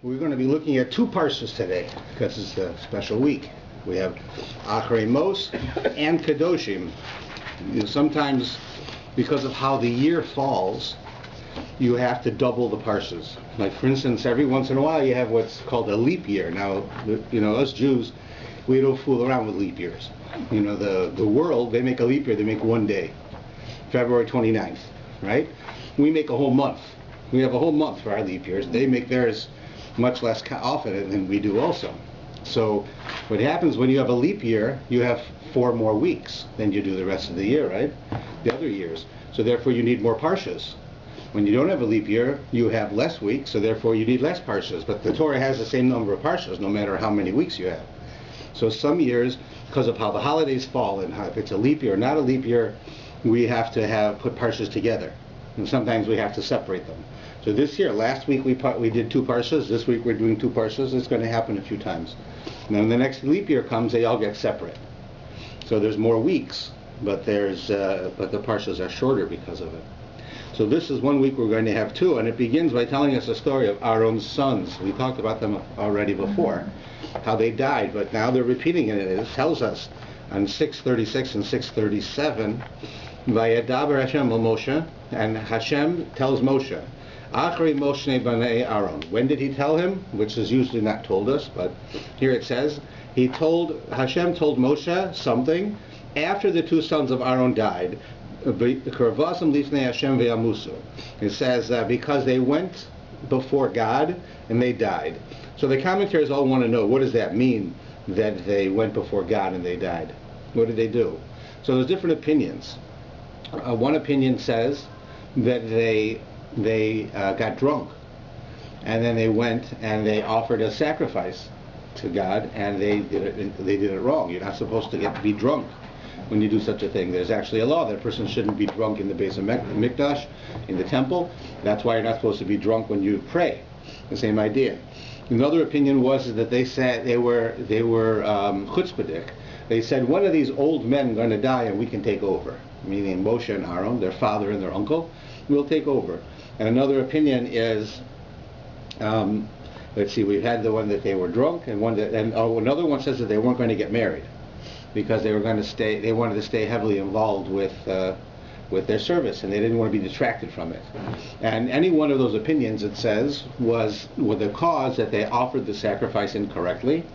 We're going to be looking at two parshas today because it's a special week. We have Acharei Mot and mot-kedoshim. Sometimes, because of how the year falls, you have to double the parshas. Like, for instance, every once in a while you have what's called a leap year. Now, us Jews, we don't fool around with leap years. The world, they make a leap year, they make one day, February 29th, right? We make a whole month. We have a whole month for our leap years. They make theirs much less often than we do also. So what happens when you have a leap year, you have 4 more weeks than you do the rest of the year, right? The other years. So therefore you need more parshas. When you don't have a leap year, you have less weeks, so therefore you need less parshas. But the Torah has the same number of parshas no matter how many weeks you have. So some years, because of how the holidays fall and how, if it's a leap year or not a leap year, we have to put parshas together. And sometimes we have to separate them. So this year, last week we did 2 parshas. This week we're doing 2 parshas. It's going to happen a few times. And then when the next leap year comes, they all get separate. So there's more weeks, but the parshas are shorter because of it. So this is 1 week we're going to have 2, and it begins by telling us the story of Aaron's sons. We talked about them already before, how they died, but now they're repeating it. It tells us on 6:36 and 6:37, Vayadaber Hashem el Moshe, and Hashem tells Moshe, Acharei Mot b'nei Aaron. When did he tell him? Which is usually not told us, but here it says, Hashem told Moshe something after the 2 sons of Aaron died. It says because they went before God and they died. So the commentators all want to know, what does that mean, that they went before God and they died? What did they do? So there's different opinions. One opinion says that they got drunk, and then they went and they offered a sacrifice to God, and they did it wrong. You're not supposed to be drunk when you do such a thing. There's actually a law that a person shouldn't be drunk in the base of Mikdash, in the temple. That's why you're not supposed to be drunk when you pray. The same idea. Another opinion was that they said they were chutzpahdik. They said, one of these old men are going to die and we can take over. Meaning Moshe and Aaron, their father and their uncle, will take over. And another opinion is, let's see, we've had the one that they were drunk, and another one says that they weren't going to get married because they wanted to stay heavily involved with their service, and they didn't want to be distracted from it. And any one of those opinions, it says, was the cause that they offered the sacrifice incorrectly,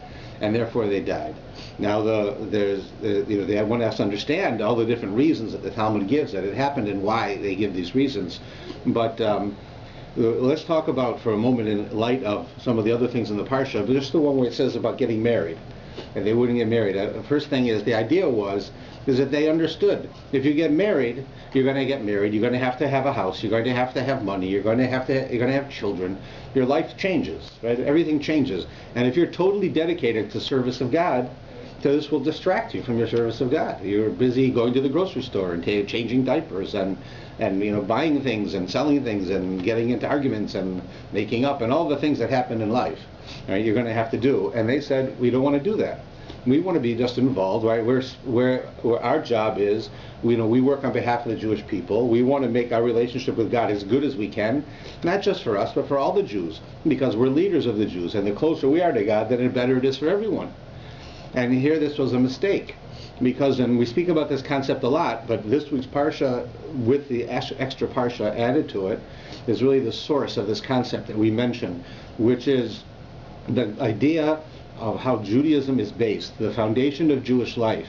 and therefore they died. Now, one has to understand all the different reasons that the Talmud gives that it happened and why they give these reasons. But let's talk about, for a moment, in light of some of the other things in the Parsha, but just the one where it says about getting married, and they wouldn't get married. The first thing is, the idea is that they understood, if you get married, you're going to get married, you're going to have a house, you're going to have money, you're going to have children, your life changes, right? Everything changes. And if you're totally dedicated to service of God, so this will distract you from your service of God. You're busy going to the grocery store and changing diapers and buying things and selling things and getting into arguments and making up and all the things that happen in life. Right? You're going to have to do. And they said, we don't want to do that. We want to be just involved, right? Where our job is, we work on behalf of the Jewish people. We want to make our relationship with God as good as we can, not just for us, but for all the Jews, because we're leaders of the Jews, and the closer we are to God, then the better it is for everyone. And here this was a mistake, because, and we speak about this concept a lot, but this week's Parsha, with the extra Parsha added to it, is really the source of this concept that we mentioned, which is the idea of how Judaism is based. The foundation of Jewish life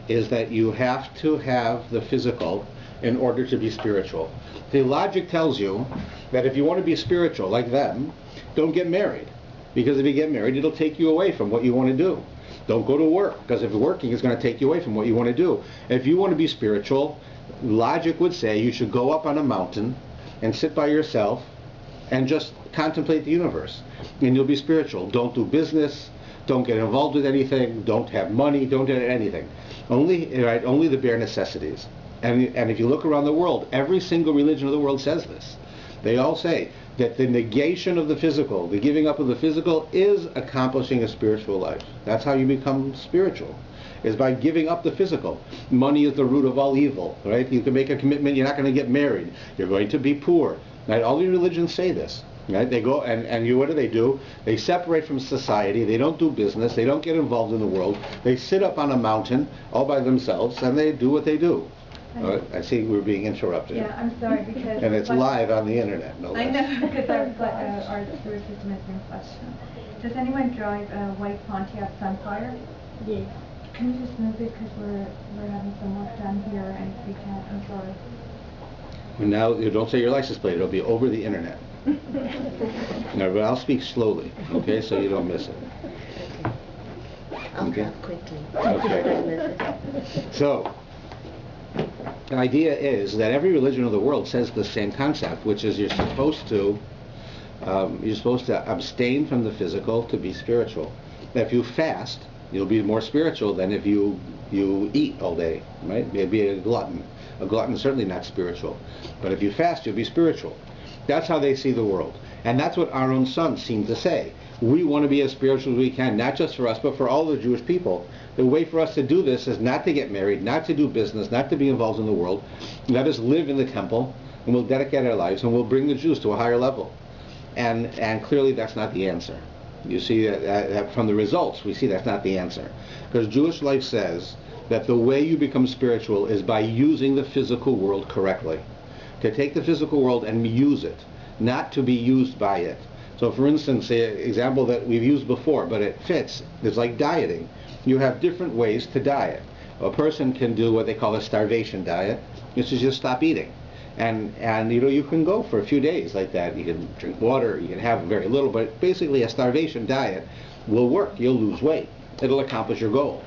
is that you have to have the physical in order to be spiritual. The logic tells you that if you want to be spiritual like them, don't get married, because if you get married, it'll take you away from what you want to do. Don't go to work, because if working is going to take you away from what you want to do. If you want to be spiritual, logic would say you should go up on a mountain and sit by yourself and just contemplate the universe, and you'll be spiritual. Don't do business, don't get involved with anything, don't have money, don't do anything. Only the bare necessities. And if you look around the world, every single religion of the world says this. They all say that the negation of the physical, the giving up of the physical, is accomplishing a spiritual life. That's how you become spiritual, is by giving up the physical. Money is the root of all evil, right? You can make a commitment, you're not going to get married, you're going to be poor. Right? All the religions say this. Right? They go and you, what do? They separate from society. They don't do business. They don't get involved in the world. They sit up on a mountain all by themselves and they do what they do. I see we're being interrupted. Yeah, I'm sorry because... And it's live on the internet, no less. I know, because our sewer system has been questioned. Does anyone drive a white Pontiac Sunfire? Yes. Can you just move it because we're having some work done here and we can't, I'm sorry. Now, you don't say your license plate. It'll be over the internet. No, but I'll speak slowly, okay, so you don't miss it. I'll Okay. talk quickly. Okay. So, the idea is that every religion of the world says the same concept, which is you're supposed to abstain from the physical to be spiritual. If you fast, you'll be more spiritual than if you eat all day, right? You'll be a glutton. A glutton is certainly not spiritual. But if you fast, you'll be spiritual. That's how they see the world. And that's what our own sons seem to say. We want to be as spiritual as we can, not just for us, but for all the Jewish people. The way for us to do this is not to get married, not to do business, not to be involved in the world. Let us live in the temple, and we'll dedicate our lives, and we'll bring the Jews to a higher level. And clearly that's not the answer. You see that from the results, we see that's not the answer. Because Jewish life says that the way you become spiritual is by using the physical world correctly. To take the physical world and use it, not to be used by it. So for instance, an example that we've used before, but it fits, is like dieting. You have different ways to diet. A person can do what they call a starvation diet, which is just stop eating. And you can go for a few days like that. You can drink water, you can have very little, but basically a starvation diet will work. You'll lose weight. It'll accomplish your goal.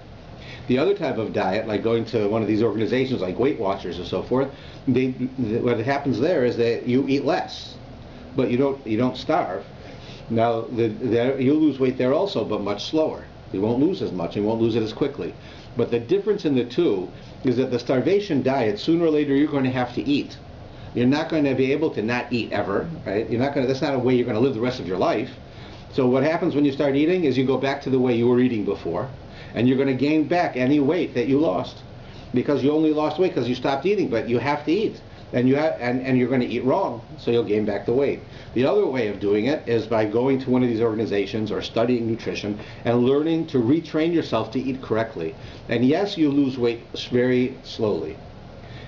The other type of diet, like going to one of these organizations like Weight Watchers and so forth, what happens there is that you eat less, but you don't starve. Now you'll lose weight there also, but much slower. You won't lose as much, you won't lose it as quickly. But the difference in the two is that the starvation diet, sooner or later you're going to have to eat. You're not going to be able to not eat ever, right? That's not a way you're going to live the rest of your life. So what happens when you start eating is you go back to the way you were eating before, and you're going to gain back any weight that you lost, because you only lost weight because you stopped eating, but you have to eat, and you're going to eat wrong, so you'll gain back the weight. The other way of doing it is by going to one of these organizations or studying nutrition and learning to retrain yourself to eat correctly. And yes, you lose weight very slowly.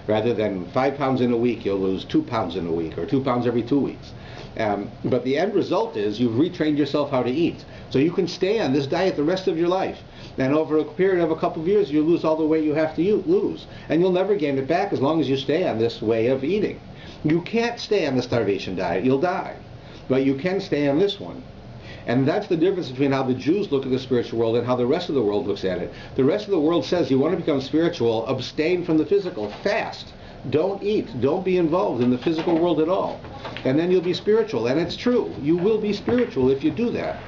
Rather than 5 pounds in a week, you'll lose 2 pounds in a week, or 2 pounds every 2 weeks. But the end result is you've retrained yourself how to eat. So you can stay on this diet the rest of your life. And over a period of a couple of years, you lose all the weight you have to lose. And you'll never gain it back as long as you stay on this way of eating. You can't stay on the starvation diet. You'll die. But you can stay on this one. And that's the difference between how the Jews look at the spiritual world and how the rest of the world looks at it. The rest of the world says you want to become spiritual, abstain from the physical, fast. Don't eat. Don't be involved in the physical world at all. And then you'll be spiritual. And it's true. You will be spiritual if you do that.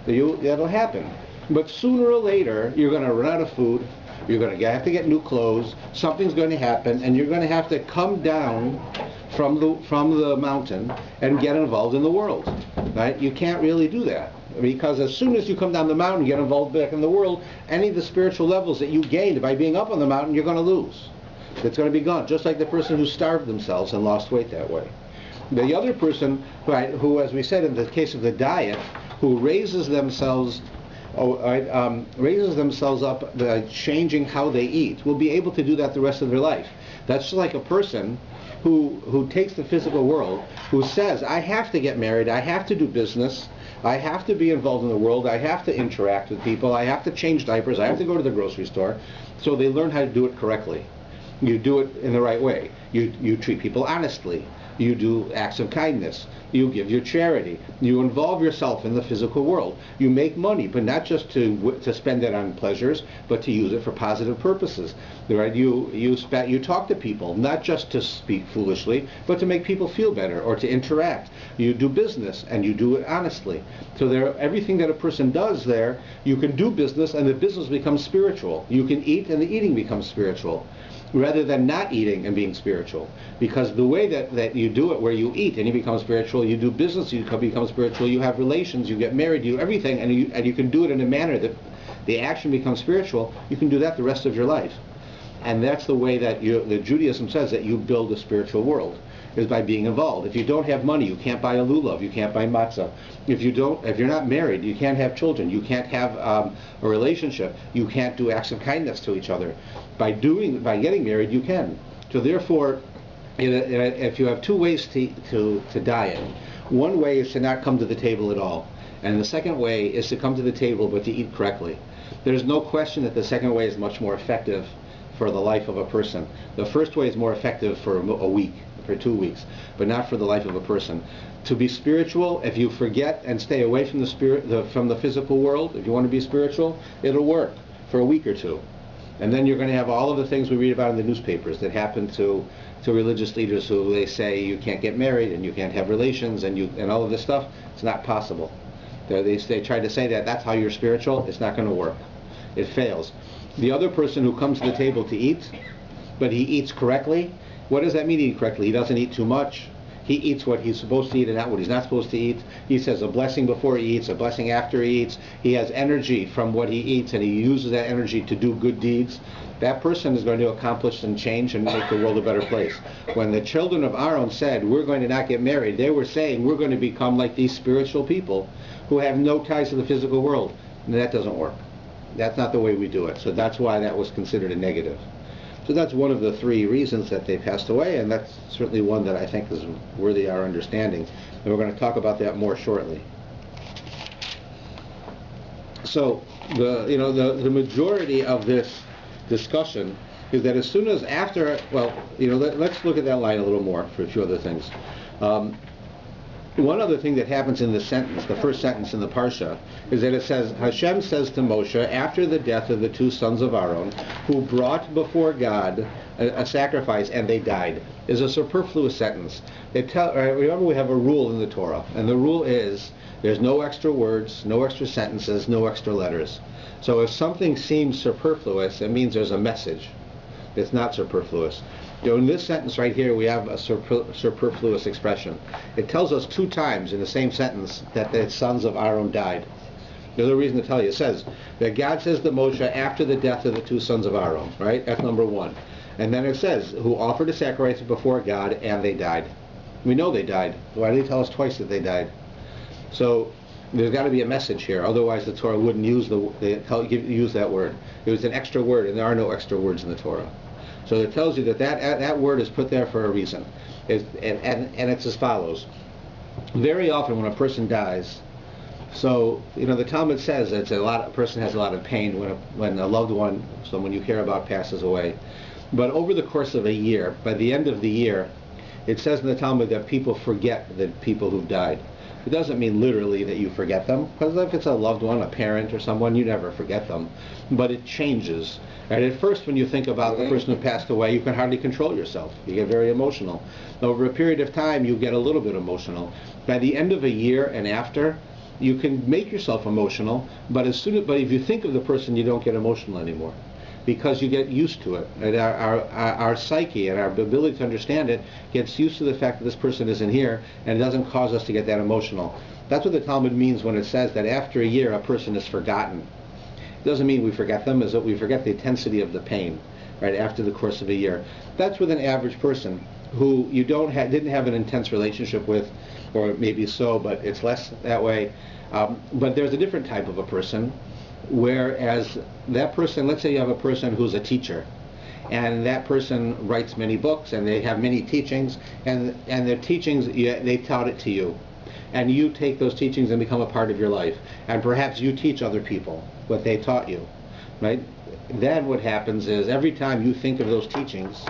That'll happen. But sooner or later, you're going to run out of food. You're going to have to get new clothes. Something's going to happen, and you're going to have to come down from the mountain and get involved in the world. Right? You can't really do that, because as soon as you come down the mountain and get involved back in the world, any of the spiritual levels that you gained by being up on the mountain, you're going to lose. It's going to be gone, just like the person who starved themselves and lost weight that way. The other person, right, who, as we said in the case of the diet, who raises themselves up by changing how they eat, will be able to do that the rest of their life. That's just like a person who takes the physical world, who says, I have to get married, I have to do business, I have to be involved in the world, I have to interact with people, I have to change diapers, I have to go to the grocery store. So they learn how to do it correctly. You do it in the right way. You treat people honestly. You do acts of kindness. You give your charity. You involve yourself in the physical world. You make money, but not just to spend it on pleasures, but to use it for positive purposes. Right? You talk to people, not just to speak foolishly, but to make people feel better or to interact. You do business, and you do it honestly. So everything that a person does there, you can do business, and the business becomes spiritual. You can eat, and the eating becomes spiritual, rather than not eating and being spiritual. Because the way that you do it, where you eat and you become spiritual, you do business, you become spiritual, you have relations, you get married, you do everything, and you can do it in a manner that the action becomes spiritual, you can do that the rest of your life. And that's the way that the Judaism says that you build a spiritual world. is by being involved. If you don't have money, you can't buy a lulav, you can't buy matzah. If you're not married, you can't have children, you can't have a relationship, you can't do acts of kindness to each other. By getting married, you can. So therefore, if you have two ways to diet, one way is to not come to the table at all, and the second way is to come to the table but to eat correctly. There's no question that the second way is much more effective for the life of a person. The first way is more effective for a week, for 2 weeks, but not for the life of a person. To be spiritual, if you forget and stay away from from the physical world, if you want to be spiritual, it'll work for a week or two. And then you're going to have all of the things we read about in the newspapers that happen to religious leaders who they say you can't get married and you can't have relations and all of this stuff. It's not possible. They try to say that that's how you're spiritual. It's not going to work. It fails. The other person who comes to the table to eat, but he eats correctly, what does that mean, eat correctly? He doesn't eat too much. He eats what he's supposed to eat and not what he's not supposed to eat. He says a blessing before he eats, a blessing after he eats. He has energy from what he eats, and he uses that energy to do good deeds. That person is going to accomplish and change and make the world a better place. When the children of Aaron said, we're going to not get married, they were saying we're going to become like these spiritual people who have no ties to the physical world. And that doesn't work. That's not the way we do it. So that's why that was considered a negative. So that's one of the 3 reasons that they passed away, and that's certainly one that I think is worthy of our understanding. And we're going to talk about that more shortly. So the majority of this discussion is that as soon as after, let's look at that line a little more for a few other things. One other thing that happens in this sentence, the first sentence in the Parsha, is that it says, Hashem says to Moshe, after the death of the 2 sons of Aaron, who brought before God a sacrifice and they died, is a superfluous sentence. Remember, we have a rule in the Torah, and the rule is there's no extra words, no extra sentences, no extra letters. So if something seems superfluous, it means there's a message. It's not superfluous. In this sentence right here, we have a superfluous expression. It tells us 2 times in the same sentence that the sons of Aaron died. There's a reason to tell you. It says that God says to Moshe after the death of the 2 sons of Aaron, right? That's number 1. And then it says, who offered a sacrifice before God, and they died. We know they died. Why did he tell us twice that they died? So there's got to be a message here. Otherwise, the Torah wouldn't use that word. It was an extra word, and there are no extra words in the Torah. So it tells you that word is put there for a reason. And it's as follows. Very often when a person dies, so the Talmud says that a person has a lot of pain when a loved one, someone you care about, passes away. But over the course of a year, by the end of the year, it says in the Talmud that people forget the people who've died. It doesn't mean literally that you forget them, because if it's a loved one, a parent or someone, you never forget them. But it changes. And at first, when you think about the person who passed away, you can hardly control yourself. You get very emotional. Over a period of time, you get a little bit emotional. By the end of a year and after, you can make yourself emotional, but if you think of the person, you don't get emotional anymore, because you get used to it. And our psyche and our ability to understand it gets used to the fact that this person isn't here, and it doesn't cause us to get that emotional. That's what the Talmud means when it says that after a year a person is forgotten. It doesn't mean we forget them, is that we forget the intensity of the pain, right, after the course of a year. That's with an average person who you didn't have an intense relationship with, or maybe so, but it's less that way. But there's a different type of a person, whereas that person, let's say you have a person who's a teacher, and that person writes many books, and they have many teachings, and their teachings, they taught it to you. And you take those teachings and become a part of your life. And perhaps you teach other people what they taught you, right? Then what happens is every time you think of those teachings,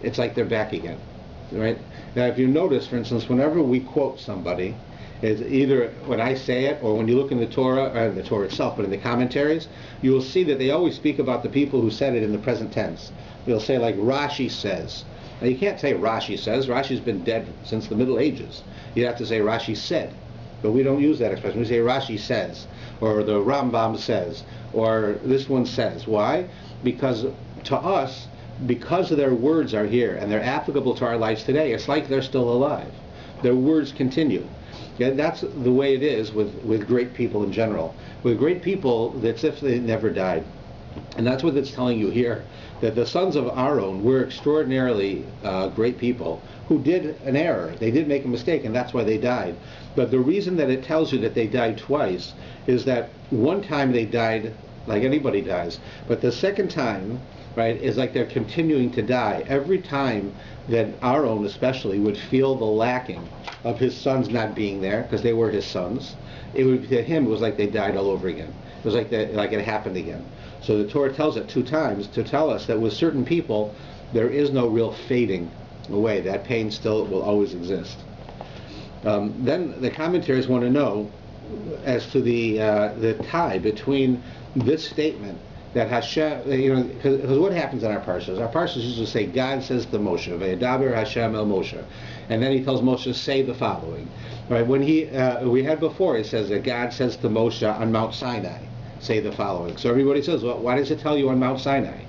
it's like they're back again, right? Now if you notice, for instance, whenever we quote somebody, is either when I say it or when you look in the Torah, or the Torah itself, but in the commentaries, you will see that they always speak about the people who said it in the present tense. They'll say like Rashi says. Now you can't say Rashi says. Rashi's been dead since the Middle Ages. You have to say Rashi said. But we don't use that expression. We say Rashi says, or the Rambam says, or this one says. Why? Because to us, because their words are here and they're applicable to our lives today, it's like they're still alive. Their words continue. And that's the way it is with great people in general. With great people, it's if they never died. And that's what it's telling you here, that the sons of Aaron were extraordinarily great people who did an error. They did make a mistake, and that's why they died. But the reason that it tells you that they died twice is that one time they died like anybody dies, but the second time, right, is like they're continuing to die. Every time that Aaron especially would feel the lacking of his sons not being there, because they were his sons, it would, to him, it was like they died all over again. It was like like it happened again. So the Torah tells it 2 times to tell us that with certain people, there is no real fading away. That pain still will always exist. Then the commentaries want to know as to the tie between this statement that Hashem, because what happens in our parshas? Our parshas usually say, God says to Moshe, "Vayadaber Hashem el Moshe," and then he tells Moshe, say the following. Right? When we had before, it says that God says to Moshe on Mount Sinai, say the following. So everybody says, well, why does it tell you on Mount Sinai?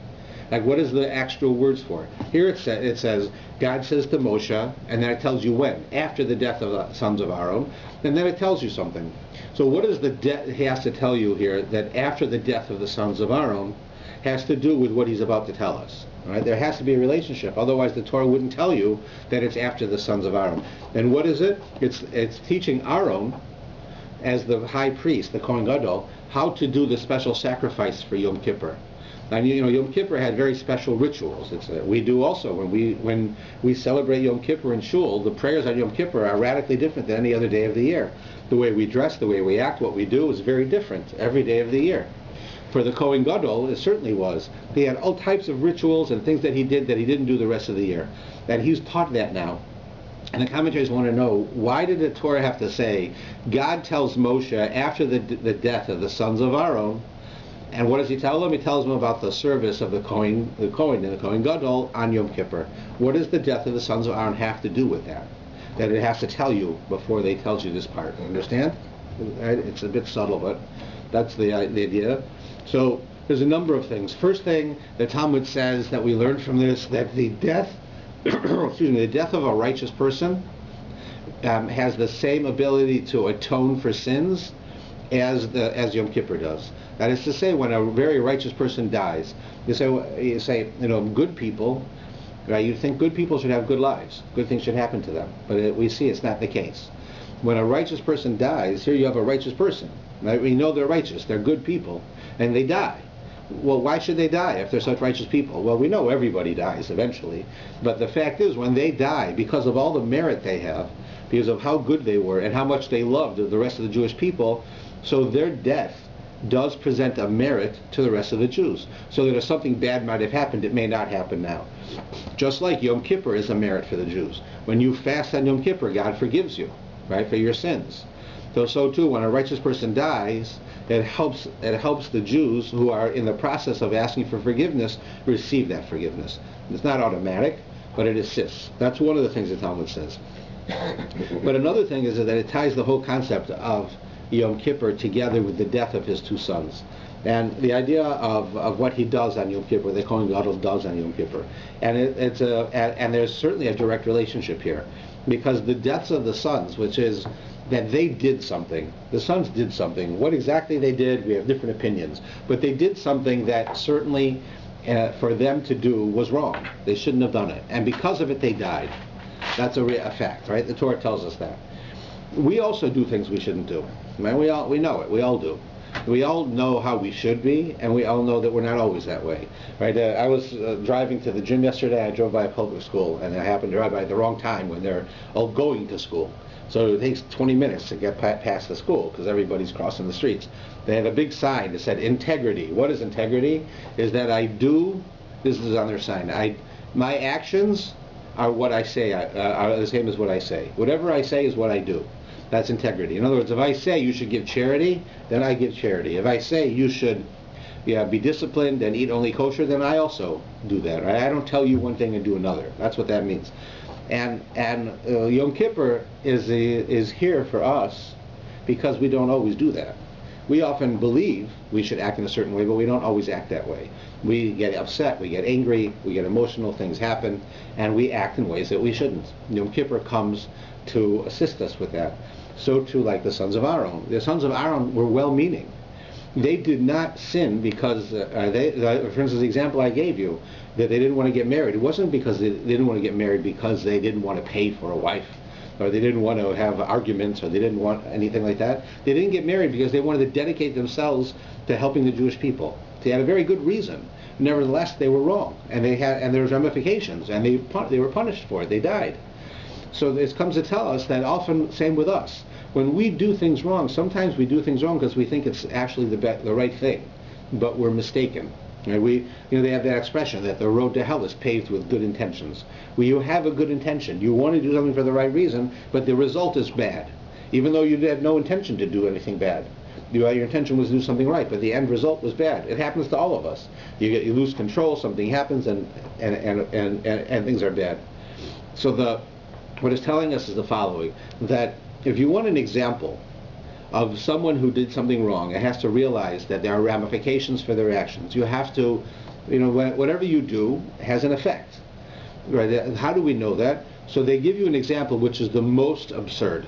Like, what is the actual words for? Here it says, God says to Moshe, and then it tells you when, after the death of the sons of Aaron, and then it tells you something. So what is he has to tell you here, that after the death of the sons of Aaron has to do with what he's about to tell us. Right? There has to be a relationship, otherwise the Torah wouldn't tell you that it's after the sons of Aaron. And what is it? It's teaching Aaron, as the high priest, the Kohen Gadol, how to do the special sacrifice for Yom Kippur. And Yom Kippur had very special rituals. We do also when we celebrate Yom Kippur in shul. The prayers on Yom Kippur are radically different than any other day of the year. The way we dress, the way we act, what we do is very different every day of the year. For the Kohen Gadol, it certainly was. He had all types of rituals and things that he did that he didn't do the rest of the year. And he's taught that now. And the commentators want to know, why did the Torah have to say, God tells Moshe after the death of the sons of Aaron, and what does he tell them? He tells them about the service of the Kohen and the Kohen Gadol on Yom Kippur. What does the death of the sons of Aaron have to do with that? That it has to tell you before they tells you this part. Understand? It's a bit subtle, but that's the idea. So there's a number of things. First thing, the Talmud says that we learn from this, that the death the death of a righteous person has the same ability to atone for sins as Yom Kippur does. That is to say, when a very righteous person dies, you say, good people, right? You think good people should have good lives, good things should happen to them, but we see it's not the case. When a righteous person dies, here you have a righteous person, right? We know they're righteous, they're good people, and they die. Well, why should they die if they're such righteous people? Well, we know everybody dies eventually, but the fact is, when they die, because of all the merit they have, because of how good they were and how much they loved the rest of the Jewish people, so their death does present a merit to the rest of the Jews. So that if something bad might have happened, it may not happen now. Just like Yom Kippur is a merit for the Jews. When you fast on Yom Kippur, God forgives you, right, for your sins. So too, when a righteous person dies, it helps the Jews who are in the process of asking for forgiveness receive that forgiveness. It's not automatic, but it assists. That's one of the things the Talmud says. But another thing is that it ties the whole concept of Yom Kippur together with the death of his 2 sons. And the idea of what he does on Yom Kippur, the Kohen Gadol does on Yom Kippur. And and there's certainly a direct relationship here. Because the deaths of the sons, which is that they did something. The sons did something. What exactly they did, we have different opinions. But they did something that certainly for them to do was wrong. They shouldn't have done it. And because of it, they died. That's a fact, right? The Torah tells us that. We also do things we shouldn't do. Right? We know it. We all do. We all know how we should be, and we all know that we're not always that way. Right? I was driving to the gym yesterday. I drove by a public school, and I happened to drive by at the wrong time when they're all going to school. So it takes 20 minutes to get past the school because everybody's crossing the streets. They had a big sign that said integrity. What is integrity? Is that this is on their sign, my actions are what I say, are the same as what I say. Whatever I say is what I do. That's integrity. In other words, if I say you should give charity, then I give charity. If I say you should be disciplined and eat only kosher, then I also do that. Right? I don't tell you one thing and do another. That's what that means. And Yom Kippur is here for us because we don't always do that. We often believe we should act in a certain way, but we don't always act that way. We get upset, we get angry, we get emotional, things happen, and we act in ways that we shouldn't. Yom Kippur comes to assist us with that. So too, like the sons of Aaron. The sons of Aaron were well-meaning. They did not sin because, for instance, the example I gave you, that they didn't want to get married. It wasn't because they didn't want to get married because they didn't want to pay for a wife, or they didn't want to have arguments, or they didn't want anything like that. They didn't get married because they wanted to dedicate themselves to helping the Jewish people. They had a very good reason. Nevertheless, they were wrong, and there was ramifications, and they were punished for it. They died. So it comes to tell us that often, same with us. When we do things wrong, sometimes we do things wrong because we think it's actually the right thing, but we're mistaken. They have that expression that the road to hell is paved with good intentions. Well, you have a good intention. You want to do something for the right reason, but the result is bad, even though you had no intention to do anything bad. Your intention was to do something right, but the end result was bad. It happens to all of us. You lose control, something happens, and things are bad. So what it's telling us is the following: that if you want an example of someone who did something wrong, it has to realize that there are ramifications for their actions. You have to, whatever you do has an effect. Right? How do we know that? So they give you an example which is the most absurd,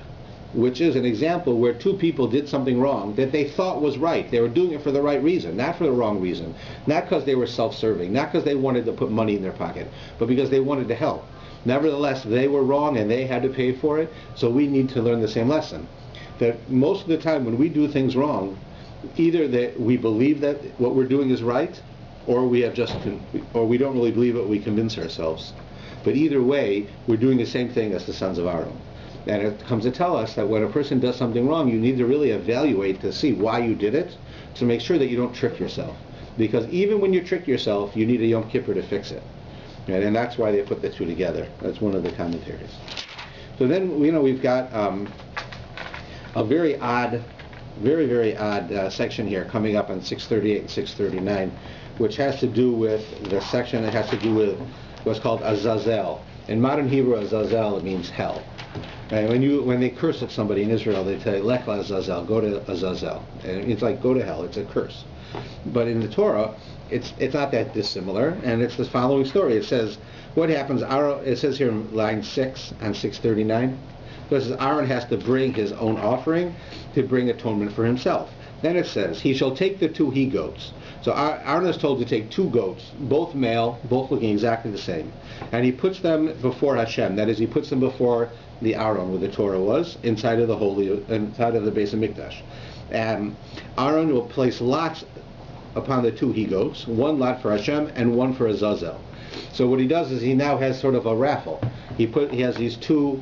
which is an example where two people did something wrong that they thought was right. They were doing it for the right reason, not for the wrong reason. Not because they were self-serving, not because they wanted to put money in their pocket, but because they wanted to help. Nevertheless, they were wrong and they had to pay for it, so we need to learn the same lesson. That most of the time when we do things wrong, either that we believe that what we're doing is right, or we don't really believe it, we convince ourselves. But either way, we're doing the same thing as the sons of Avram. And it comes to tell us that when a person does something wrong, you need to really evaluate to see why you did it, to make sure that you don't trick yourself. Because even when you trick yourself, you need a Yom Kippur to fix it. Right? And that's why they put the two together. That's one of the commentaries. So then, we've got a very odd, very, very odd section here coming up on 638 and 639, which has to do with the section that has to do with what's called Azazel. In modern Hebrew, Azazel, it means hell. And when they curse at somebody in Israel, they say, Lech Azazel, go to Azazel. And it's like, go to hell. It's a curse. But in the Torah, it's not that dissimilar, and it's the following story. It says, what happens, it says here in line 6 on 639, it says Aaron has to bring his own offering to bring atonement for himself. Then it says, he shall take the 2 he-goats. So Aaron is told to take 2 goats, both male, both looking exactly the same. And he puts them before Hashem. That is, he puts them before the Aron, where the Torah was, inside of the Beis HaMikdash. And Aaron will place lots upon the 2 he-goats, 1 lot for Hashem and 1 for Azazel. So what he does is he now has sort of a raffle. He has these two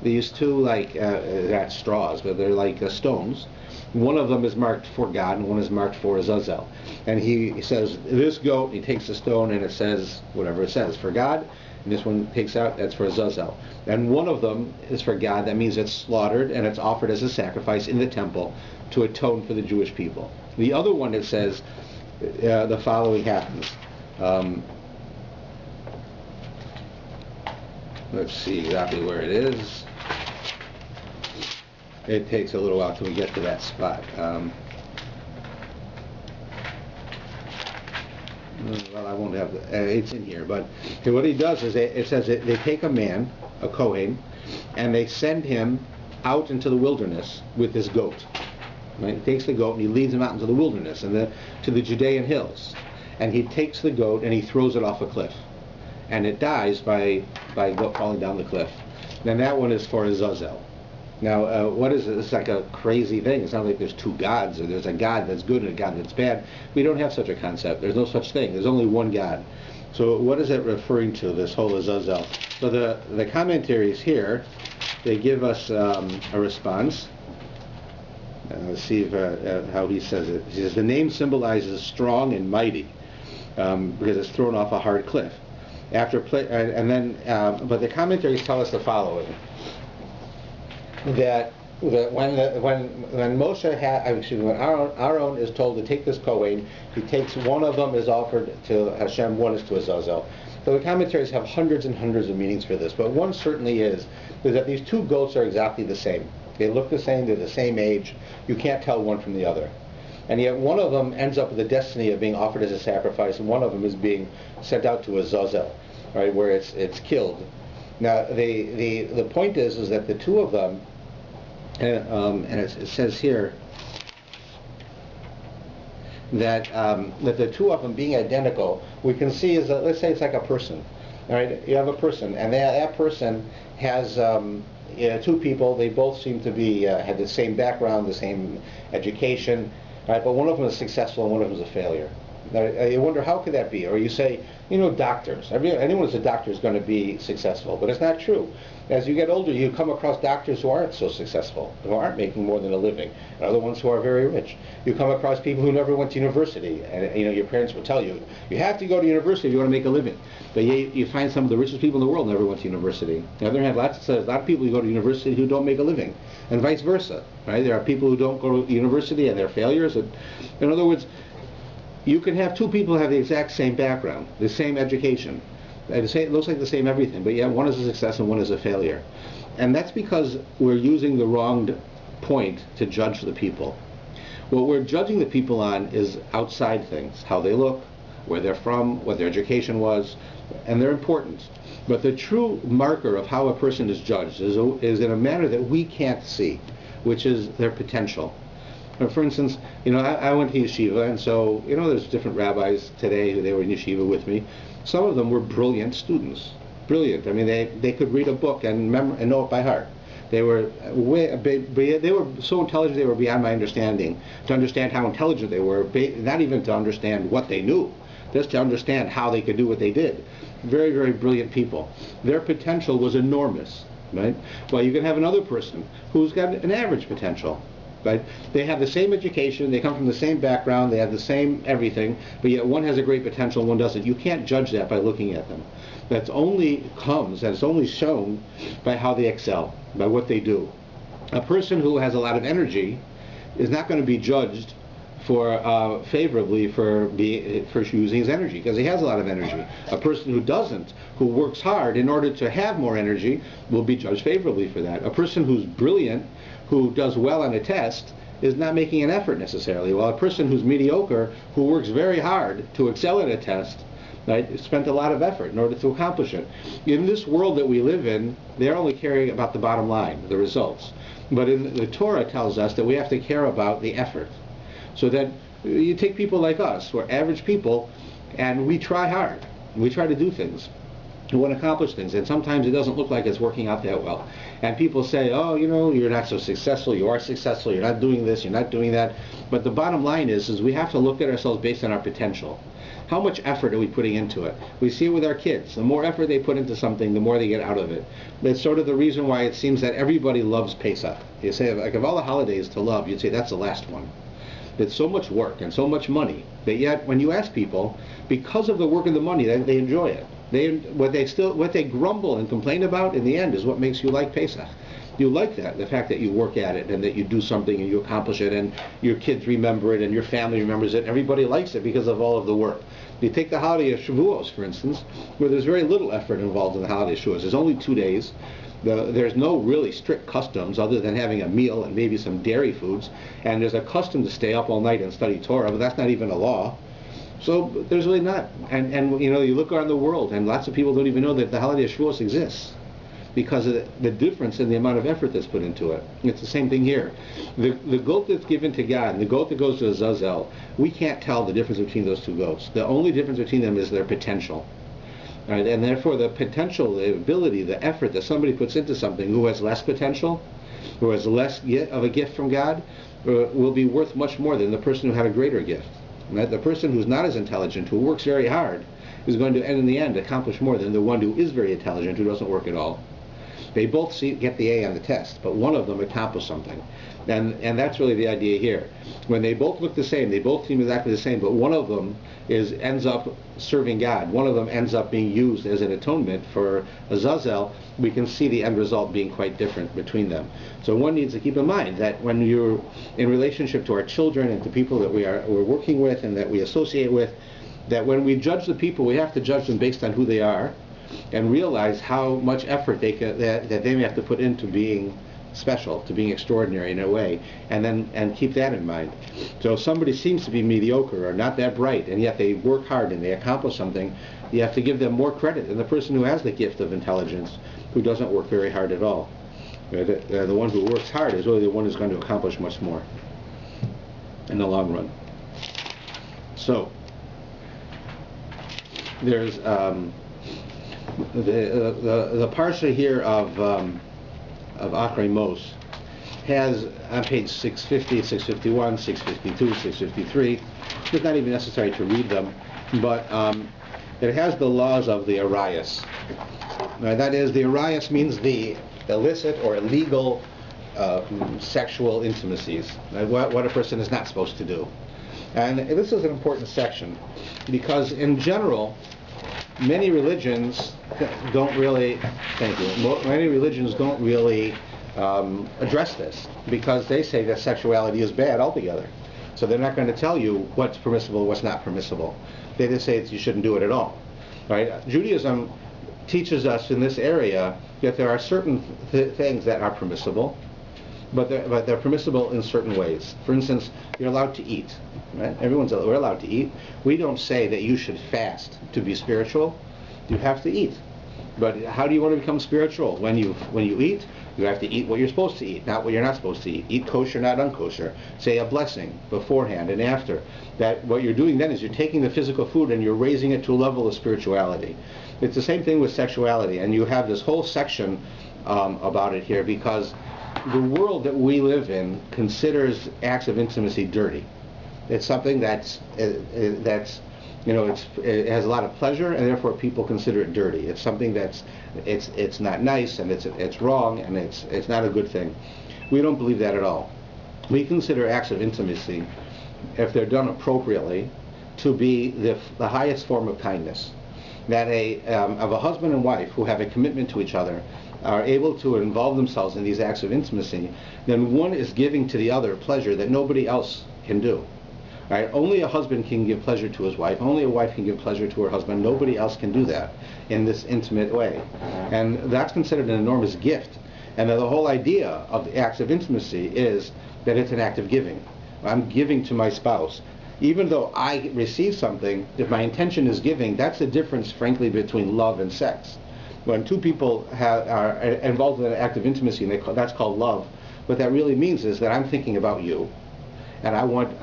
like not straws, but they're like stones. One of them is marked for God, and one is marked for Azazel. And he says, this goat, he takes the stone, and it says whatever it says for God. And this one takes out, that's for Azazel. And one of them is for God. That means it's slaughtered and it's offered as a sacrifice in the temple to atone for the Jewish people. The other one, it says the following happens. Let's see exactly where it is. It takes a little while till we get to that spot. Well, I won't have it's in here, but what he does is it says that they take a man, a Kohen, and they send him out into the wilderness with this goat. Right? He takes the goat and he leads him out into the wilderness and to the Judean hills. And he takes the goat and he throws it off a cliff. And it dies by falling down the cliff. Then that one is for Azazel. Now, what is it? It's like a crazy thing. It's not like there's 2 gods, or there's a God that's good and a God that's bad. We don't have such a concept. There's no such thing. There's only one God. So what is it referring to, this whole Azazel? So the commentaries here, they give us a response. Let's see how he says it. He says, the name symbolizes strong and mighty, because it's thrown off a hard cliff. But the commentaries tell us the following: that when Aaron is told to take this Kohen, he takes one of them is offered to Hashem, one is to Azazel. So the commentaries have hundreds and hundreds of meanings for this, but one certainly is that these 2 goats are exactly the same. They look the same, they're the same age. You can't tell one from the other. And yet one of them ends up with the destiny of being offered as a sacrifice, and one of them is being sent out to Azazel, right, where it's killed. Now the point is that the 2 of them, and it says here, that the two of them being identical, we can see is that, let's say it's like a person. All right, you have a person, and that person has two people. They both seem to be have the same background, the same education, right? But one of them is successful and one of them is a failure. Now, you wonder, how could that be? Or you say, doctors. Anyone who's a doctor is going to be successful, but it's not true. As you get older, you come across doctors who aren't so successful, who aren't making more than a living, and other ones who are very rich. You come across people who never went to university, and your parents will tell you, you have to go to university if you want to make a living. But you find some of the richest people in the world never went to university. On the other hand, a lot of people who go to university who don't make a living, and vice versa. Right? There are people who don't go to university and they're failures. And, in other words, you can have two people who have the exact same background, the same education. It looks like the same everything, but yet one is a success and one is a failure. And that's because we're using the wrong point to judge the people. What we're judging the people on is outside things, how they look, where they're from, what their education was, and they're important. But the true marker of how a person is judged is in a manner that we can't see, which is their potential. For instance, I went to yeshiva, and so, there's different rabbis today who they were in yeshiva with me. Some of them were brilliant students. Brilliant. I mean, they could read a book and know it by heart. They were they were so intelligent they were beyond my understanding. To understand how intelligent they were, not even to understand what they knew, just to understand how they could do what they did. Very, very brilliant people. Their potential was enormous, right? Well, you can have another person who's got an average potential. Right? They have the same education, they come from the same background, they have the same everything, but yet one has a great potential and one doesn't. You can't judge that by looking at them. That's only comes, and it's only shown by how they excel, by what they do. A person who has a lot of energy is not going to be judged favorably for using his energy, because he has a lot of energy. A person who doesn't, who works hard in order to have more energy, will be judged favorably for that. A person who's brilliant, who does well on a test, is not making an effort necessarily, while a person who's mediocre, who works very hard to excel at a test, right, spent a lot of effort in order to accomplish it. In this world that we live in, they're only caring about the bottom line, the results. But in the Torah tells us that we have to care about the effort. So that you take people like us, we're average people, and we try hard. We try to do things. We want to accomplish things, and sometimes it doesn't look like it's working out that well. And people say, oh, you're not so successful, you are successful, you're not doing this, you're not doing that. But the bottom line is we have to look at ourselves based on our potential. How much effort are we putting into it? We see it with our kids. The more effort they put into something, the more they get out of it. That's sort of the reason why it seems that everybody loves Pesach. You say, like, of all the holidays to love, you'd say that's the last one. It's so much work and so much money that yet when you ask people, because of the work and the money, they enjoy it. What they grumble and complain about in the end is what makes you like Pesach. You like that, the fact that you work at it and that you do something and you accomplish it and your kids remember it and your family remembers it. Everybody likes it because of all of the work. You take the holiday of Shavuos, for instance, where there's very little effort involved in the holiday of Shavuos. There's only 2 days. There's no really strict customs other than having a meal and maybe some dairy foods. And there's a custom to stay up all night and study Torah, but that's not even a law. So there's really not. And you look around the world, and lots of people don't even know that the holiday of Shavuos exists because of the difference in the amount of effort that's put into it. It's the same thing here. The goat that's given to God and the goat that goes to Azazel, we can't tell the difference between those two goats. The only difference between them is their potential. Right? And therefore the potential, the ability, the effort that somebody puts into something who has less potential, who has less of a gift from God, will be worth much more than the person who had a greater gift. Right? The person who's not as intelligent, who works very hard, is going to, in the end, accomplish more than the one who is very intelligent, who doesn't work at all. They both get the A on the test, but one of them accomplished something. And that's really the idea here. When they both look the same, they both seem exactly the same, but one of them ends up serving God. One of them ends up being used as an atonement for Azazel. We can see the end result being quite different between them. So one needs to keep in mind that when you're in relationship to our children and to people that we're working with and that we associate with, that when we judge the people, we have to judge them based on who they are and realize how much effort that they may have to put into being special, to being extraordinary in a way, and keep that in mind. So if somebody seems to be mediocre or not that bright, and yet they work hard and they accomplish something, you have to give them more credit than the person who has the gift of intelligence, who doesn't work very hard at all. The one who works hard is really the one who's going to accomplish much more in the long run. So there's the parsha here of Acharei Mot has on page 650, 651, 652, 653. It's not even necessary to read them, but it has the laws of the Arias. That is, the Arias means the illicit or illegal sexual intimacies, what a person is not supposed to do. And this is an important section because in general, many religions don't really, many religions don't really address this because they say that sexuality is bad altogether. So they're not going to tell you what's permissible, what's not permissible. They just say that you shouldn't do it at all. Right? Judaism teaches us in this area that there are certain things that are permissible, but they're permissible in certain ways. For instance, you're allowed to eat. Right? We're allowed to eat. We don't say that you should fast to be spiritual. You have to eat. But how do you want to become spiritual? When you eat, you have to eat what you're supposed to eat, not what you're not supposed to eat. Eat kosher, not unkosher. Say a blessing beforehand and after. That what you're doing then is you're taking the physical food and you're raising it to a level of spirituality. It's the same thing with sexuality, and you have this whole section about it here because the world that we live in considers acts of intimacy dirty. It's something it has a lot of pleasure, and therefore people consider it dirty. It's something it's not nice, and it's wrong, and it's not a good thing. We don't believe that at all. We consider acts of intimacy, if they're done appropriately, to be the highest form of kindness. That of a husband and wife who have a commitment to each other are able to involve themselves in these acts of intimacy, then one is giving to the other pleasure that nobody else can do. Right? Only a husband can give pleasure to his wife. Only a wife can give pleasure to her husband. Nobody else can do that in this intimate way. And that's considered an enormous gift. And the whole idea of the acts of intimacy is that it's an act of giving. I'm giving to my spouse. Even though I receive something, if my intention is giving, that's the difference, frankly, between love and sex. When two people are involved in an act of intimacy, that's called love. What that really means is that I'm thinking about you, and I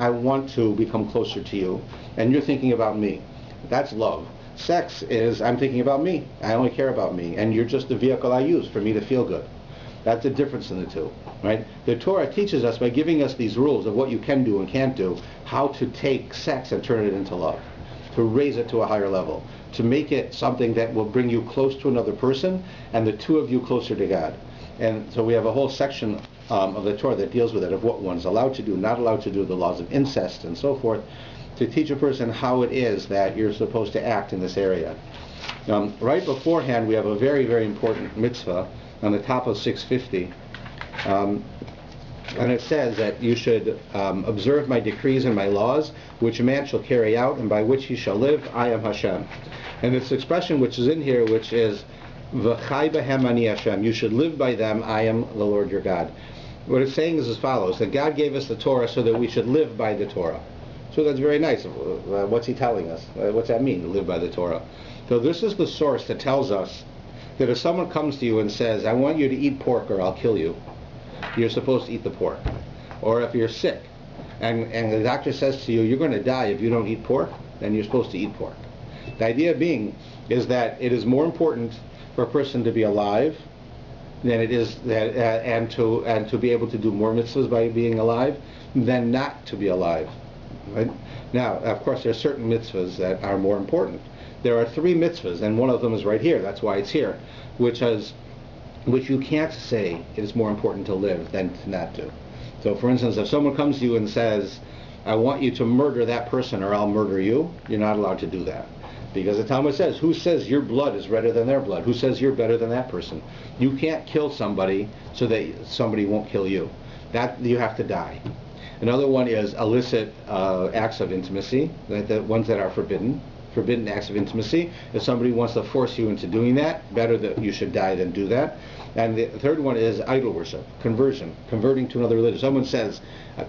want to become closer to you, and you're thinking about me. That's love. Sex is I'm thinking about me. I only care about me, and you're just the vehicle I use for me to feel good. That's the difference in the two, right? The Torah teaches us by giving us these rules of what you can do and can't do, how to take sex and turn it into love, to raise it to a higher level, to make it something that will bring you close to another person and the two of you closer to God. And so we have a whole section of the Torah that deals with it, of what one's allowed to do, not allowed to do, the laws of incest and so forth, to teach a person how it is that you're supposed to act in this area. Right beforehand, we have a very, very important mitzvah on the top of 650, and it says that you should observe my decrees and my laws, which a man shall carry out, and by which he shall live. I am Hashem. And this expression which is in here, which is V'chai behem ani Hashem, you should live by them. I am the Lord your God. What it's saying is as follows: that God gave us the Torah so that we should live by the Torah. So that's very nice. What's he telling us? What's that mean, to live by the Torah? So this is the source that tells us that if someone comes to you and says, I want you to eat pork or I'll kill you, you're supposed to eat the pork. Or if you're sick and the doctor says to you, you're going to die if you don't eat pork, then you're supposed to eat pork. The idea being is that it is more important for a person to be alive than it is that, and to be able to do more mitzvahs by being alive than not to be alive. Right? Now, of course, there are certain mitzvahs that are more important. There are 3 mitzvahs, and one of them is right here. That's why it's here, which you can't say it is more important to live than to not do. So, for instance, if someone comes to you and says, I want you to murder that person or I'll murder you, you're not allowed to do that. Because the Talmud says, who says your blood is redder than their blood? Who says you're better than that person? You can't kill somebody so that somebody won't kill you. That you have to die. Another one is illicit acts of intimacy, the ones that are forbidden acts of intimacy. If somebody wants to force you into doing that, better that you should die than do that. And the third one is idol worship, converting to another religion. Someone says,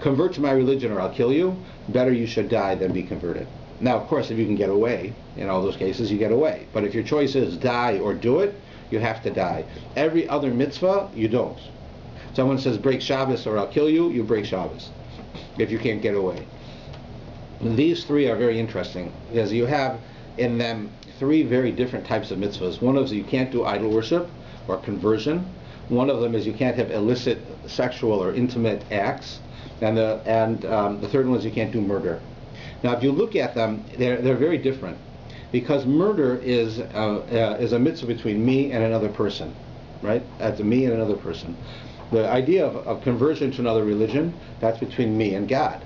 convert to my religion or I'll kill you, better you should die than be converted. Now, of course, if you can get away, in all those cases, you get away. But if your choice is die or do it, you have to die. Every other mitzvah, you don't. Someone says break Shabbos or I'll kill you, you break Shabbos if you can't get away. these three are very interesting because you have in them three very different types of mitzvahs. One of them is you can't do idol worship or conversion. One of them is you can't have illicit sexual or intimate acts, and the third one is you can't do murder. Now, if you look at them, they're very different, because murder is a mitzvah between me and another person, right? That's me and another person. The idea of conversion to another religion, that's between me and God,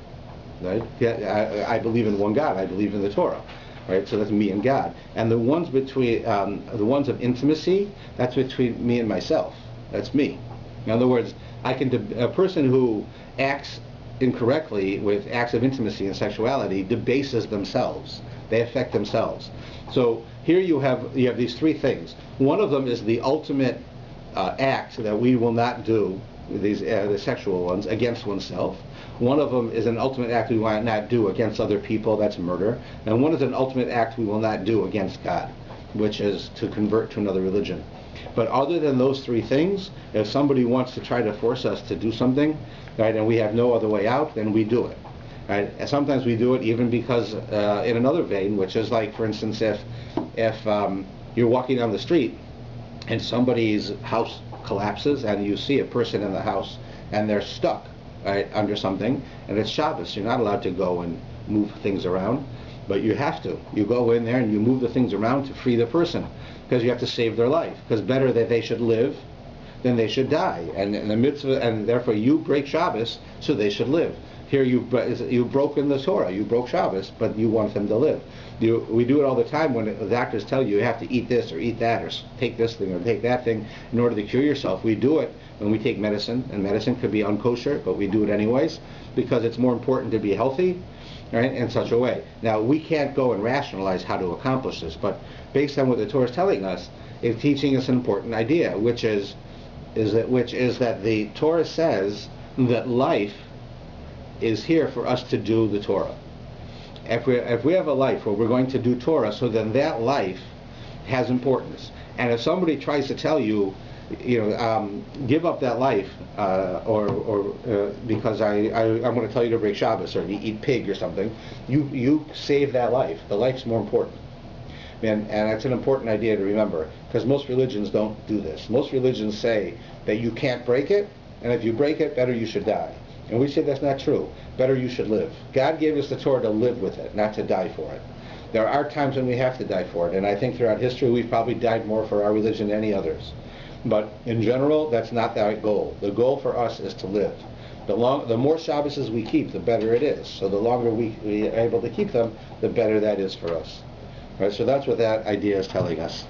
right? I believe in one God. I believe in the Torah, right? So that's me and God. And the ones between the ones of intimacy, that's between me and myself. That's me. In other words, a person who acts incorrectly with acts of intimacy and sexuality debases themselves. They affect themselves. So here you have these three things. One of them is the ultimate act that we will not do, these the sexual ones, against oneself. One of them is an ultimate act we will not do against other people, that's murder. And one is an ultimate act we will not do against God, which is to convert to another religion. But other than those three things, if somebody wants to try to force us to do something, right, and we have no other way out, then we do it. Right? And sometimes we do it even because, in another vein, which is like, for instance, if you're walking down the street and somebody's house collapses and you see a person in the house and they're stuck, right, under something, and it's Shabbos, you're not allowed to go and move things around, but you have to. You go in there and you move the things around to free the person, because you have to save their life. Because better that they should live than they should die, and the mitzvah, and therefore you break Shabbos, so they should live. Here you've broken the Torah, you broke Shabbos, but you want them to live. We do it all the time when the doctors tell you have to eat this or eat that or take this thing or take that thing in order to cure yourself. We do it when we take medicine, and medicine could be unkosher, but we do it anyways because it's more important to be healthy, right, in such a way. Now, we can't go and rationalize how to accomplish this, but based on what the Torah is telling us, it's teaching us an important idea, which is that the Torah says that life is here for us to do the Torah. If we have a life where we're going to do Torah, so then that life has importance. And if somebody tries to tell you, give up that life, or because I'm going to tell you to break Shabbos or eat pig or something, you save that life. The life's more important. And that's an important idea to remember, because most religions don't do this. Most religions say that you can't break it, and if you break it, better you should die. And we say that's not true. Better you should live. God gave us the Torah to live with it, not to die for it. There are times when we have to die for it, and I think throughout history we've probably died more for our religion than any others. But in general, that's not the goal. The goal for us is to live. The more Shabbos we keep, the better it is. So the longer we are able to keep them, the better that is for us. Right, so that's what that idea is telling us.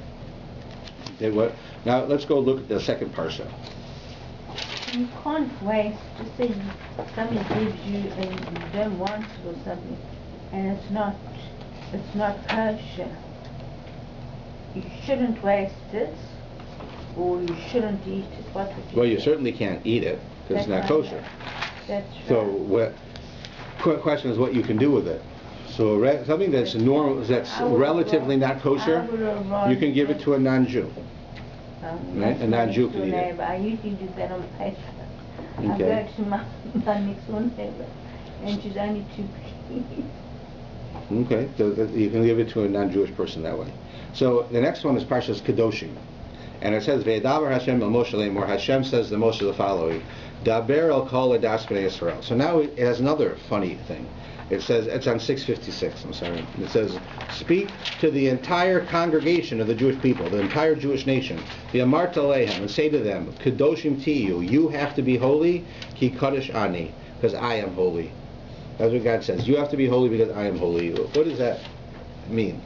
Okay, now let's go look at the second parsha. You can't waste. Just say somebody gives you and you don't want it or something, and it's not kosher. You shouldn't waste it, or you shouldn't eat it. What would you Well, you do? certainly can't eat it because it's not That's kosher. That's right. So question is what you can do with it. So something that's normal, that's relatively not kosher, you can give it to a non-Jew. Right? A non-Jew can eat it. I usually do that on paper. I Okay. go to my next door neighbor, and she's only 2 please. Okay, so you can give it to a non-Jewish person that way. So the next one is Parshas Kedoshim. And it says, Ve'edaber Hashem el Moshe lemor. Hashem says to Moshe the following, Daber el kol adas b'nei Yisrael. So now it has another funny thing. It says, it's on 656, I'm sorry. It says, speak to the entire congregation of the Jewish people, the entire Jewish nation. V'amart alehem, and say to them, Kedoshim tiyu, you have to be holy, ki kadosh ani, because I am holy. That's what God says. You have to be holy because I am holy. What does that mean?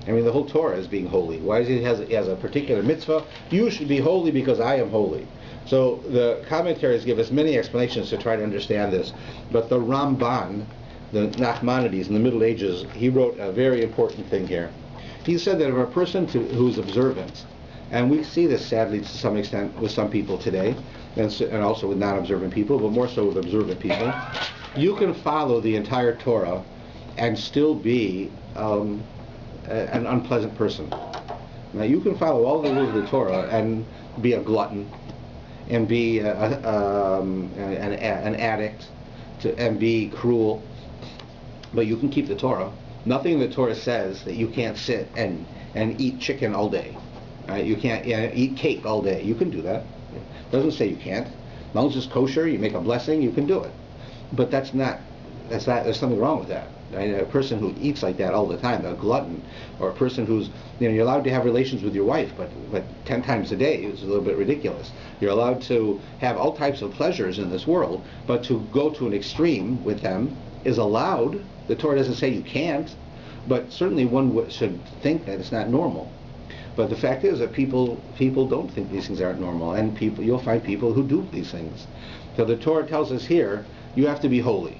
I mean, the whole Torah is being holy. Why is it has a particular mitzvah? You should be holy because I am holy. So the commentaries give us many explanations to try to understand this. But the Ramban, the Nachmanides in the Middle Ages, he wrote a very important thing here. He said that if a person who's observant, and we see this sadly to some extent with some people today, and also with non-observant people, but more so with observant people, you can follow the entire Torah and still be an unpleasant person. Now you can follow all the rules of the Torah and be a glutton, and be an addict, and be cruel, but you can keep the Torah. Nothing in the Torah says that you can't sit and eat chicken all day. Right? You can't eat cake all day. You can do that. It doesn't say you can't. As long as it's kosher, you make a blessing, you can do it. But there's something wrong with that. Right? A person who eats like that all the time, a glutton, or a person who's, you're allowed to have relations with your wife, but 10 times a day is a little bit ridiculous. You're allowed to have all types of pleasures in this world, but to go to an extreme with them is allowed. The Torah doesn't say you can't, but certainly one should think that it's not normal. But the fact is that people don't think these things aren't normal, and you'll find people who do these things. So the Torah tells us here, you have to be holy.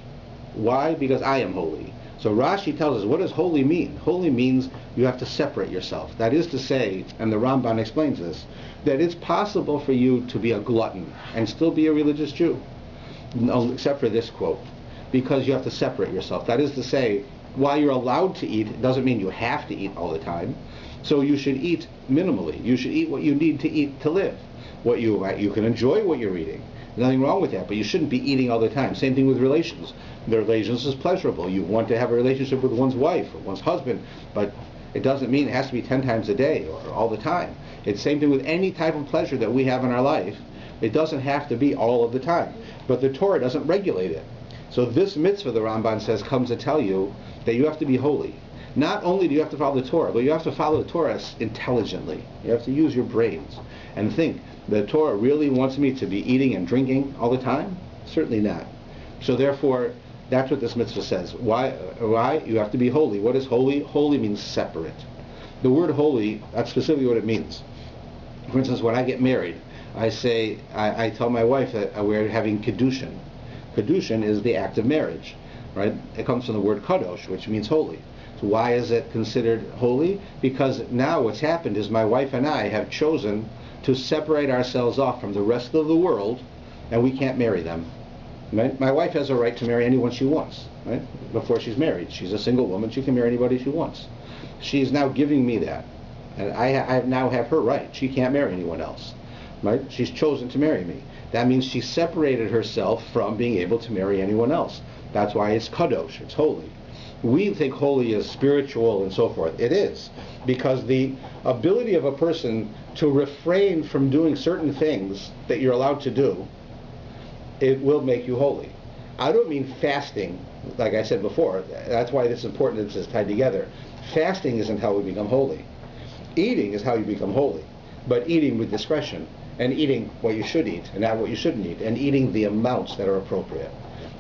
Why? Because I am holy. So Rashi tells us, what does holy mean? Holy means you have to separate yourself. That is to say, and the Ramban explains this, that it's possible for you to be a glutton and still be a religious Jew, except for this quote, because you have to separate yourself. That is to say, while you're allowed to eat, it doesn't mean you have to eat all the time. So you should eat minimally. You should eat what you need to eat to live. You can enjoy what you're eating. Nothing wrong with that, but you shouldn't be eating all the time. Same thing with relations. The relations is pleasurable. You want to have a relationship with one's wife or one's husband, but it doesn't mean it has to be 10 times a day or all the time. It's the same thing with any type of pleasure that we have in our life. It doesn't have to be all of the time. But the Torah doesn't regulate it. So this mitzvah, the Ramban says, comes to tell you that you have to be holy. Not only do you have to follow the Torah, but you have to follow the Torah intelligently. You have to use your brains and think, the Torah really wants me to be eating and drinking all the time? Certainly not. So therefore, that's what this mitzvah says. Why? You have to be holy. What is holy? Holy means separate. The word holy, that's specifically what it means. For instance, when I get married, I tell my wife that we're having kedushin. Kedushin is the act of marriage, right? It comes from the word kadosh, which means holy. So why is it considered holy? Because now what's happened is my wife and I have chosen to separate ourselves off from the rest of the world, and we can't marry them. Right? My wife has a right to marry anyone she wants, right? Before she's married. She's a single woman. She can marry anybody she wants. She's now giving me that. And I now have her right. She can't marry anyone else. Right? She's chosen to marry me. That means she separated herself from being able to marry anyone else. That's why it's kadosh. It's holy. We think holy is spiritual and so forth. It is. Because the ability of a person to refrain from doing certain things that you're allowed to do, it will make you holy. I don't mean fasting, like I said before. That's why it's important that this is tied together. Fasting isn't how we become holy. Eating is how you become holy. But eating with discretion, and eating what you should eat, and not what you shouldn't eat, and eating the amounts that are appropriate.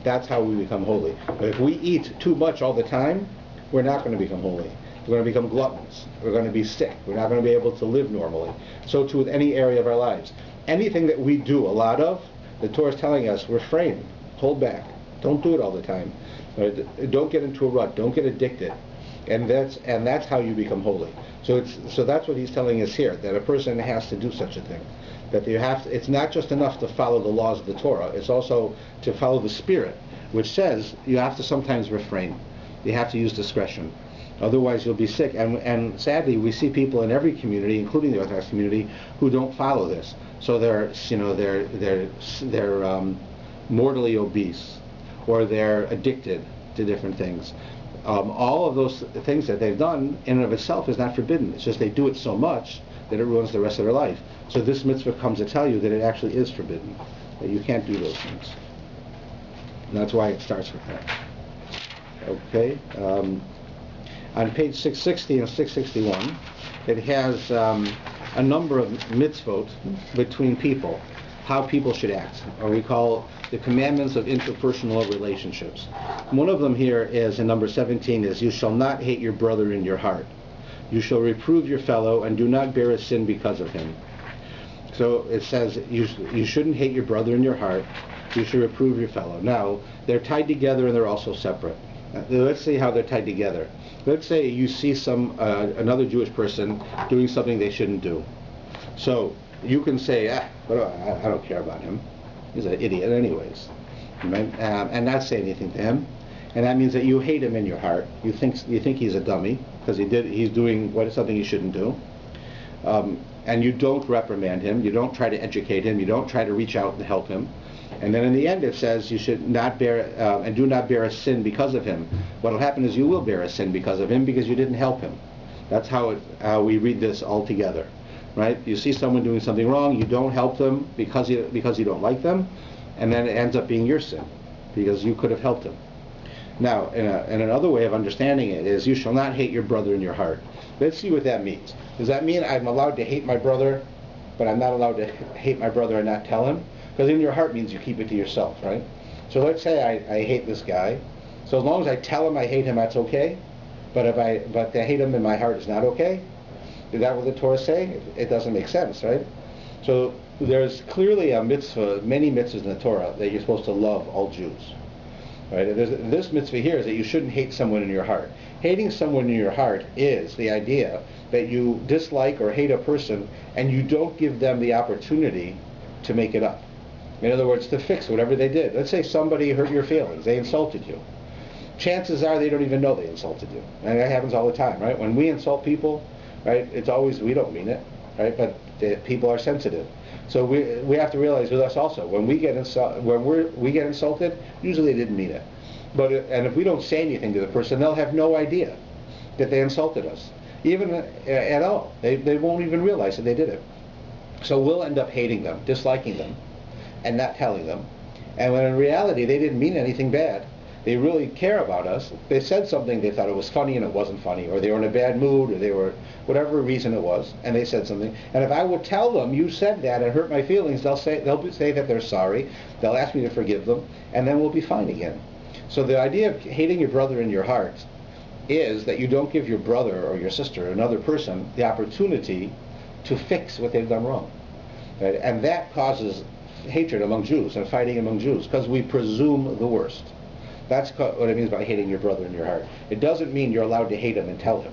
That's how we become holy. But if we eat too much all the time, we're not going to become holy. We're going to become gluttons. We're going to be sick. We're not going to be able to live normally. So too with any area of our lives. Anything that we do a lot of, the Torah is telling us, refrain, hold back. Don't do it all the time. Right? Don't get into a rut. Don't get addicted. And that's how you become holy. So that's what he's telling us here, that a person has to do such a thing. That it's not just enough to follow the laws of the Torah, it's also to follow the Spirit, which says you have to sometimes refrain. You have to use discretion. Otherwise you'll be sick. And sadly, we see people in every community, including the Orthodox community, who don't follow this. So they're mortally obese, or they're addicted to different things. All of those things that they've done in and of itself is not forbidden. It's just they do it so much that it ruins the rest of their life. So this mitzvah comes to tell you that it actually is forbidden, that you can't do those things. And that's why it starts with that. Okay. On page 660 and 661, it has a number of mitzvot between people, how people should act, or we call the commandments of interpersonal relationships. One of them here is, in number 17, is, you shall not hate your brother in your heart. You shall reprove your fellow, and do not bear a sin because of him. So it says you shouldn't hate your brother in your heart. You should reprove your fellow. Now, they're tied together and they're also separate. Let's see how they're tied together. Let's say you see another Jewish person doing something they shouldn't do. So you can say, I don't care about him. He's an idiot anyways. Right? And not say anything to him. And that means that you hate him in your heart. You think he's a dummy because he's doing something he shouldn't do. And you don't reprimand him. You don't try to educate him. You don't try to reach out and help him. And then in the end it says you should not bear, and do not bear a sin because of him. What will happen is you will bear a sin because of him because you didn't help him. That's how we read this all together, right? You see someone doing something wrong, you don't help them because you don't like them, and then it ends up being your sin because you could have helped them. Now, in another way of understanding it is you shall not hate your brother in your heart. Let's see what that means. Does that mean I'm allowed to hate my brother, but I'm not allowed to hate my brother and not tell him? Because in your heart means you keep it to yourself, right? So let's say I hate this guy. So as long as I tell him I hate him, that's okay. But to hate him in my heart is not okay. Is that what the Torah is saying? It doesn't make sense, right? So there's clearly a mitzvah, many mitzvahs in the Torah that you're supposed to love all Jews. Right? And this mitzvah here is that you shouldn't hate someone in your heart. Hating someone in your heart is the idea that you dislike or hate a person and you don't give them the opportunity to make it up. In other words, to fix whatever they did. Let's say somebody hurt your feelings, they insulted you. Chances are they don't even know they insulted you. And that happens all the time, right? When we insult people, right, it's always, we don't mean it, right? But people are sensitive. So we have to realize with us also, when we get insulted, usually they didn't mean it. And if we don't say anything to the person, they'll have no idea that they insulted us, even at all. They won't even realize that they did it. So we'll end up hating them, disliking them, and not telling them. And when in reality they didn't mean anything bad, they really care about us. They said something, they thought it was funny and it wasn't funny, or they were in a bad mood, or they were whatever reason it was, and they said something. And if I would tell them, you said that and hurt my feelings, they'll say that they're sorry, they'll ask me to forgive them, and then we'll be fine again. So the idea of hating your brother in your heart is that you don't give your brother or your sister, another person, the opportunity to fix what they've done wrong. Right? And that causes hatred among Jews and fighting among Jews, because we presume the worst. That's what it means by hating your brother in your heart. It doesn't mean you're allowed to hate him and tell him.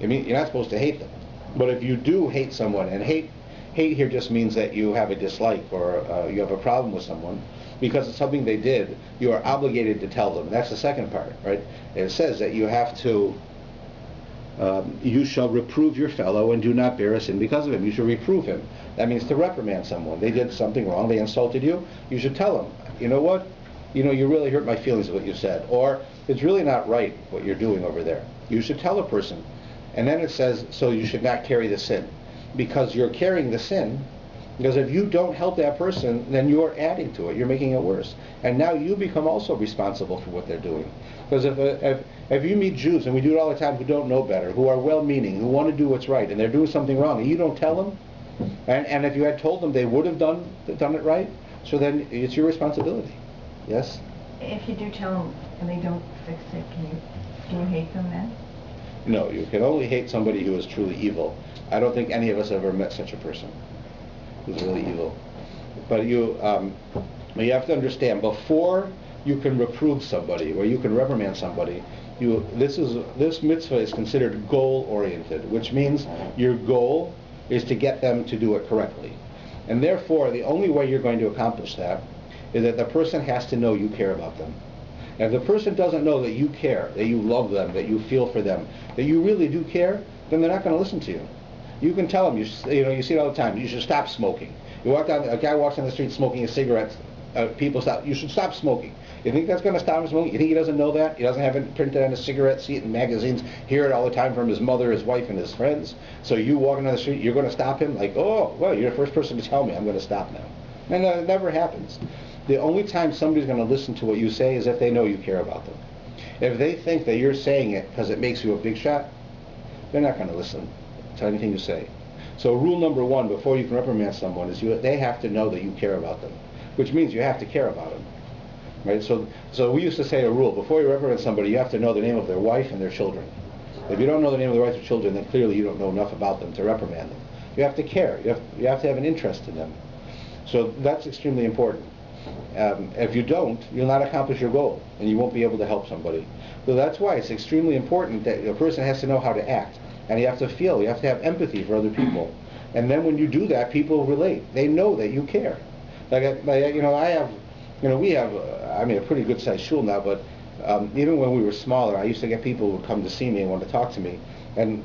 It means you're not supposed to hate them. But if you do hate someone, and hate here just means that you have a dislike or you have a problem with someone because it's something they did, you are obligated to tell them. That's the second part, right? It says that you have to, you shall reprove your fellow and do not bear a sin because of him. You should reprove him. That means to reprimand someone. They did something wrong, they insulted you, you should tell them, you know what? You really hurt my feelings with what you said. Or, it's really not right what you're doing over there. You should tell a person. And then it says, so you should not carry the sin. Because you're carrying the sin, because if you don't help that person, then you're adding to it. You're making it worse. And now you become also responsible for what they're doing. Because if you meet Jews, and we do it all the time, who don't know better, who are well-meaning, who want to do what's right, and they're doing something wrong, and you don't tell them, and if you had told them they would have done it right, so then it's your responsibility. Yes? If you do tell them and they don't fix it, can you hate them then? No, you can only hate somebody who is truly evil. I don't think any of us ever met such a person who's really evil. But you have to understand, before you can reprove somebody or you can reprimand somebody, this mitzvah is considered goal-oriented, which means your goal is to get them to do it correctly. And therefore, the only way you're going to accomplish that is that the person has to know you care about them. And if the person doesn't know that you care, that you love them, that you feel for them, that you really do care, then they're not going to listen to you. You can tell them, you see it all the time, you should stop smoking. A guy walks down the street smoking a cigarette, people stop, you should stop smoking. You think that's going to stop him smoking? You think he doesn't know that? He doesn't have it printed on a cigarette, see it in magazines, hear it all the time from his mother, his wife, and his friends. So you walking down the street, you're going to stop him? Like, oh, well, you're the first person to tell me I'm going to stop now. And it never happens. The only time somebody's going to listen to what you say is if they know you care about them. If they think that you're saying it because it makes you a big shot, they're not going to listen to anything you say. So rule number one, before you can reprimand someone, is they have to know that you care about them, which means you have to care about them. Right? So we used to say a rule, before you reprimand somebody, you have to know the name of their wife and their children. If you don't know the name of their wife and children, then clearly you don't know enough about them to reprimand them. You have to care. You have to have an interest in them. So that's extremely important. If you don't, you'll not accomplish your goal, and you won't be able to help somebody. So that's why it's extremely important that a person has to know how to act, and you have to feel, you have to have empathy for other people. And then when you do that, people relate. They know that you care. We have a pretty good sized shul now, but even when we were smaller, I used to get people who would come to see me and want to talk to me, and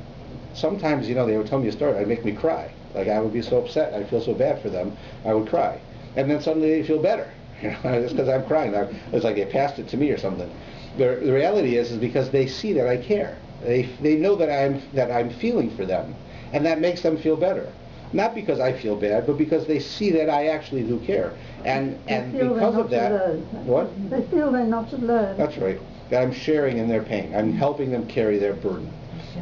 sometimes, they would tell me a story, it'd make me cry. Like, I would be so upset, I'd feel so bad for them, I would cry. And then suddenly they feel better. Just because I'm crying. It's like they passed it to me or something. The reality is because they see that I care. They know that I'm feeling for them, and that makes them feel better. Not because I feel bad, but because they see that I actually do care. And because of that, what? They feel they're not alone. That's right. That I'm sharing in their pain. I'm helping them carry their burden.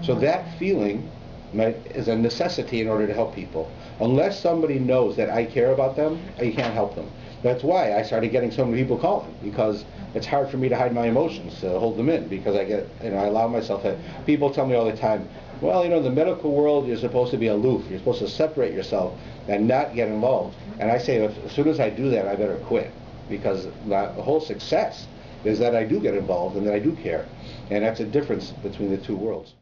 So that feeling is a necessity in order to help people. Unless somebody knows that I care about them, you can't help them. That's why I started getting so many people calling, because it's hard for me to hide my emotions, to hold them in, because I allow myself to. People tell me all the time, well, in the medical world, you're supposed to be aloof. You're supposed to separate yourself and not get involved. And I say, as soon as I do that, I better quit, because the whole success is that I do get involved and that I do care. And that's a difference between the two worlds.